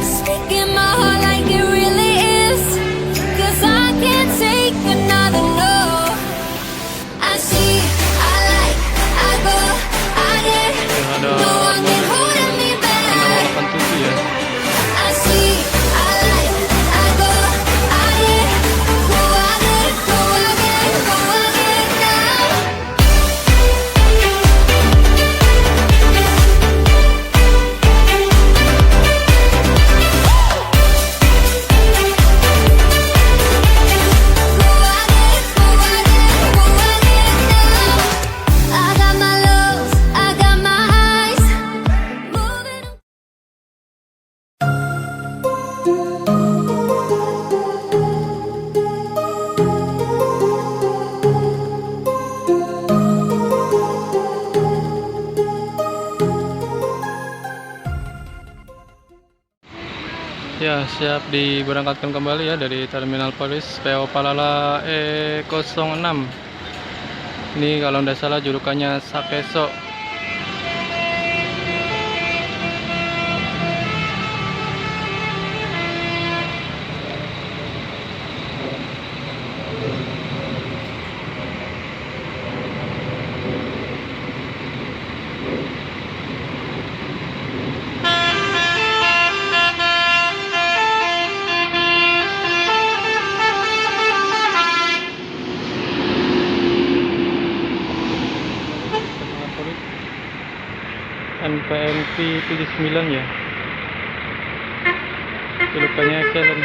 Speaking my heart like it really is, 'cause I can't take another no. I see, I like, I go, I get. Ada No one can hold me back. 87 ya. I see, I like, I go, I get. Go, I get, go, I get, go, I get now. Ya, siap diberangkatkan kembali ya dari Terminal Polis PO Palala E06. Ini kalau tidak salah julukannya Sakeso. NPMP 79 ya, julukannya excellent.